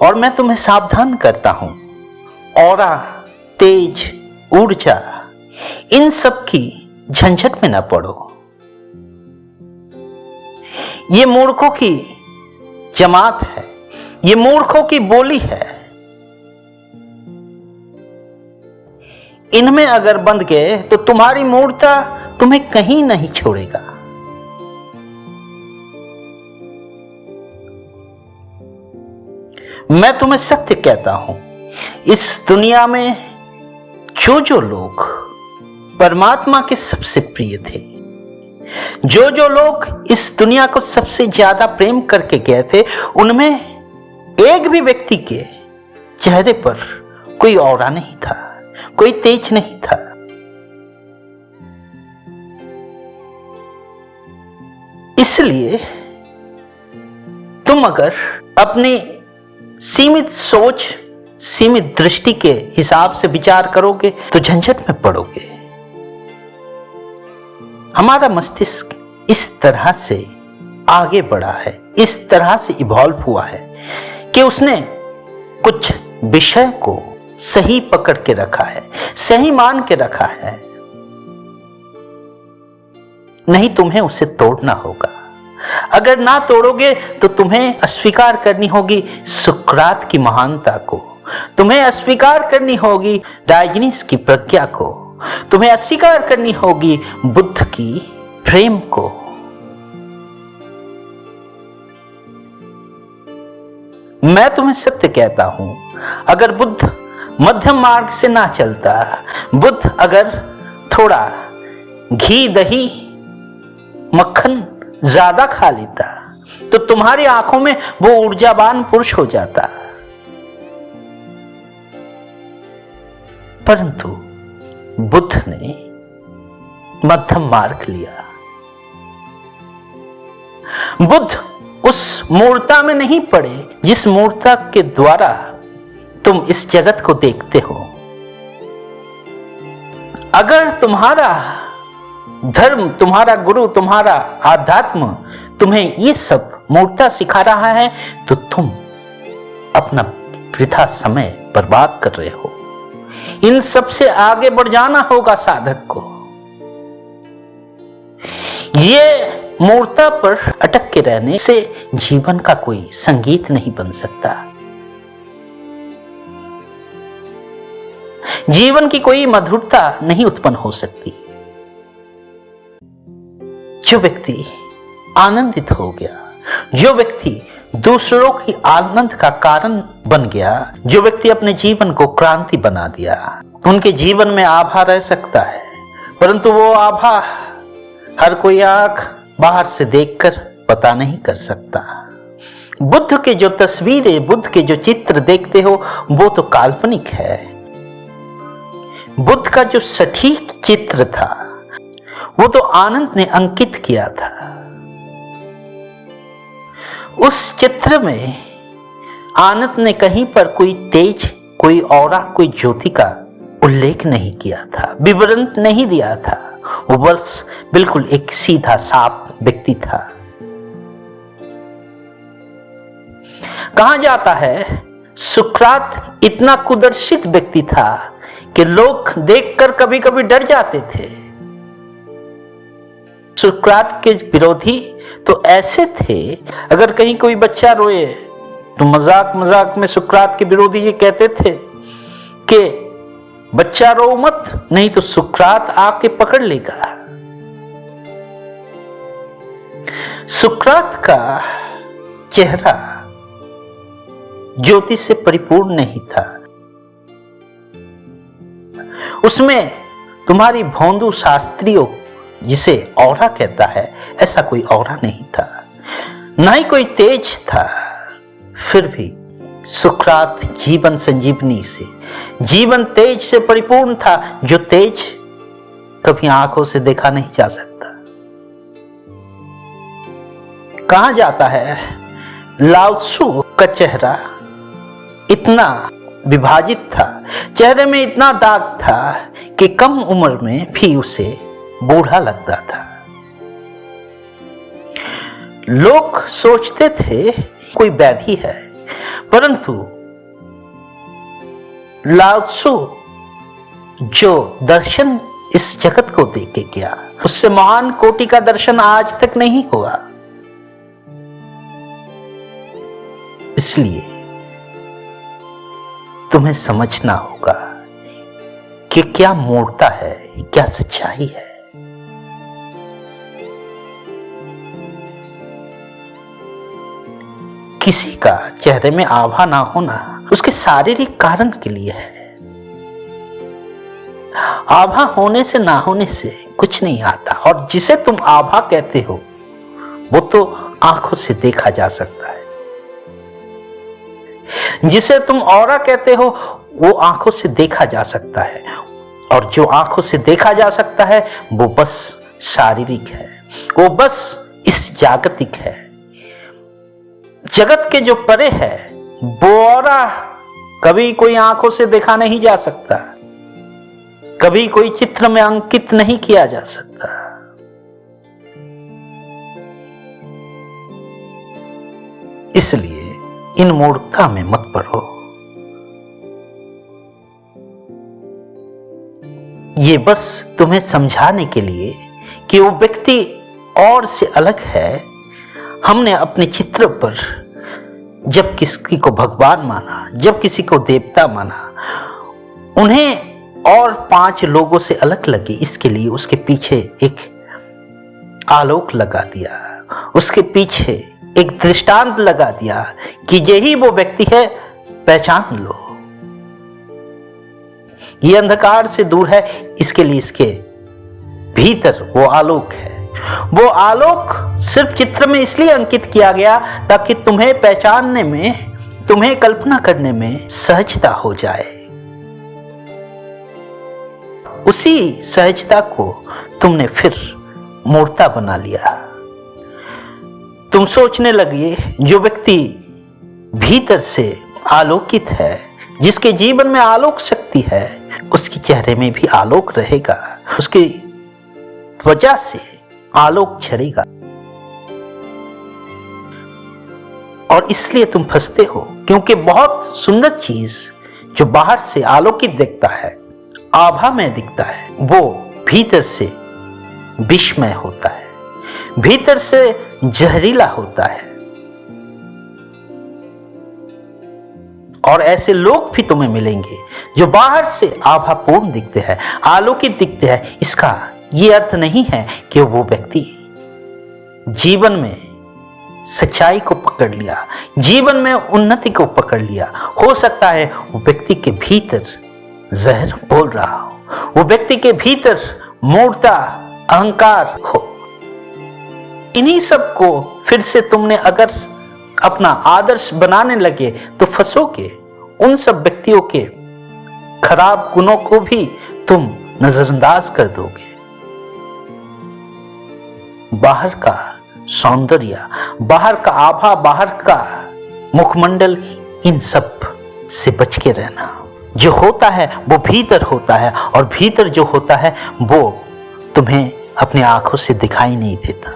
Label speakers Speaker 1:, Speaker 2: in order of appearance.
Speaker 1: और मैं तुम्हें सावधान करता हूं, ऑरा, तेज, ऊर्जा, इन सब की झंझट में न पड़ो। ये मूर्खों की जमात है, ये मूर्खों की बोली है। इनमें अगर बंध गए तो तुम्हारी मूर्खता तुम्हें कहीं नहीं छोड़ेगा। मैं तुम्हें सत्य कहता हूं, इस दुनिया में जो लोग परमात्मा के सबसे प्रिय थे, जो लोग इस दुनिया को सबसे ज्यादा प्रेम करके गए थे, उनमें एक भी व्यक्ति के चेहरे पर कोई ऑरा नहीं था, कोई तेज नहीं था। इसलिए तुम अगर अपनी सीमित सोच, सीमित दृष्टि के हिसाब से विचार करोगे तो झंझट में पड़ोगे। हमारा मस्तिष्क इस तरह से आगे बढ़ा है, इस तरह से इवॉल्व हुआ है कि उसने कुछ विषय को सही पकड़ के रखा है, सही मान के रखा है। नहीं, तुम्हें उसे तोड़ना होगा। अगर ना तोड़ोगे तो तुम्हें अस्वीकार करनी होगी सुकरात की महानता को, तुम्हें अस्वीकार करनी होगी डायोजनीस की प्रज्ञा को, तुम्हें अस्वीकार करनी होगी बुद्ध की प्रेम को। मैं तुम्हें सत्य कहता हूं, अगर बुद्ध मध्यम मार्ग से ना चलता, बुद्ध अगर थोड़ा घी, दही, मक्खन ज्यादा खा लेता तो तुम्हारी आंखों में वो ऊर्जावान पुरुष हो जाता। परंतु बुद्ध ने मध्यम मार्ग लिया। बुद्ध उस मूर्ता में नहीं पड़े जिस मूर्ता के द्वारा तुम इस जगत को देखते हो। अगर तुम्हारा धर्म, तुम्हारा गुरु, तुम्हारा आध्यात्म तुम्हें ये सब मूर्ता सिखा रहा है तो तुम अपना वृथा समय बर्बाद कर रहे हो। इन सब से आगे बढ़ जाना होगा साधक को। ये मूर्ता पर अटक के रहने से जीवन का कोई संगीत नहीं बन सकता, जीवन की कोई मधुरता नहीं उत्पन्न हो सकती। जो व्यक्ति आनंदित हो गया, जो व्यक्ति दूसरों की आनंद का कारण बन गया, जो व्यक्ति अपने जीवन को क्रांति बना दिया, उनके जीवन में आभा रह सकता है, परंतु वो आभा हर कोई आंख बाहर से देखकर पता नहीं कर सकता। बुद्ध के जो तस्वीरें, बुद्ध के जो चित्र देखते हो वो तो काल्पनिक है। बुद्ध का जो सटीक चित्र था वो तो आनंद ने अंकित किया था। उस चित्र में आनंद ने कहीं पर कोई तेज, कोई ऑरा, कोई ज्योति का उल्लेख नहीं किया था, विवरण नहीं दिया था। वो बस बिल्कुल एक सीधा साफ व्यक्ति था। कहा जाता है सुकरात इतना कुदर्शित व्यक्ति था कि लोग देखकर कभी कभी डर जाते थे। सुकरात के विरोधी तो ऐसे थे, अगर कहीं कोई बच्चा रोए तो मजाक मजाक में सुकरात के विरोधी ये कहते थे कि बच्चा रो मत, नहीं तो सुकरात आके पकड़ लेगा। सुकरात का चेहरा ज्योति से परिपूर्ण नहीं था। उसमें तुम्हारी भोंदू शास्त्रियों जिसे ऑरा कहता है, ऐसा कोई ऑरा नहीं था, ना ही कोई तेज था। फिर भी सुकरात जीवन संजीवनी से, जीवन तेज से परिपूर्ण था, जो तेज कभी आंखों से देखा नहीं जा सकता। कहा जाता है लाओ त्सु का चेहरा इतना विभाजित था, चेहरे में इतना दाग था कि कम उम्र में भी उसे बूढ़ा लगता था। लोग सोचते थे कोई व्याधि है, परंतु लाओ त्सु जो दर्शन इस जगत को देख के गया, उससे महान कोटि का दर्शन आज तक नहीं हुआ। इसलिए तुम्हें समझना होगा कि क्या मूर्खता है, क्या सच्चाई है। किसी का चेहरे में आभा ना होना उसके शारीरिक कारण के लिए है। आभा होने से ना होने से कुछ नहीं आता, और जिसे तुम आभा कहते हो वो तो आंखों से देखा जा सकता है। जिसे तुम ऑरा कहते हो वो आंखों से देखा जा सकता है, और जो आंखों से देखा जा सकता है वो बस शारीरिक है, वो बस इस जागतिक है। जगत के जो परे है वो ऑरा कभी कोई आंखों से देखा नहीं जा सकता, कभी कोई चित्र में अंकित नहीं किया जा सकता। इसलिए इन मूर्खता में मत पड़ो। ये बस तुम्हें समझाने के लिए कि वो व्यक्ति और से अलग है। हमने अपने चित्र पर जब किसी को भगवान माना, जब किसी को देवता माना, उन्हें और 5 लोगों से अलग लगे, इसके लिए उसके पीछे एक आलोक लगा दिया, उसके पीछे एक दृष्टांत लगा दिया कि यही वो व्यक्ति है, पहचान लो। ये अंधकार से दूर है, इसके लिए इसके भीतर वो आलोक है। वो आलोक सिर्फ चित्र में इसलिए अंकित किया गया ताकि तुम्हें पहचानने में, तुम्हें कल्पना करने में सहजता हो जाए। उसी सहजता को तुमने फिर मूर्खता बना लिया। तुम सोचने लगे जो व्यक्ति भीतर से आलोकित है, जिसके जीवन में आलोक शक्ति है, उसके चेहरे में भी आलोक रहेगा, उसकी वजह से आलोक झरेगा। और इसलिए तुम फंसते हो, क्योंकि बहुत सुंदर चीज जो बाहर से आलोकित दिखता है, आभा में दिखता है, वो भीतर से विषमय होता है, भीतर से जहरीला होता है। और ऐसे लोग भी तुम्हें मिलेंगे जो बाहर से आभापूर्ण दिखते हैं, आलोकित दिखते हैं। इसका ये अर्थ नहीं है कि वो व्यक्ति जीवन में सच्चाई को पकड़ लिया, जीवन में उन्नति को पकड़ लिया। हो सकता है वो व्यक्ति के भीतर जहर बोल रहा हो, वो व्यक्ति के भीतर मूर्खता, अहंकार हो। इन्हीं सब को फिर से तुमने अगर अपना आदर्श बनाने लगे तो फंसोगे। उन सब व्यक्तियों के खराब गुणों को भी तुम नजरअंदाज कर दोगे। बाहर का सौंदर्य, बाहर का आभा, बाहर का मुखमंडल, इन सब से बच के रहना। जो होता है वो भीतर होता है, और भीतर जो होता है वो तुम्हें अपनी आंखों से दिखाई नहीं देता।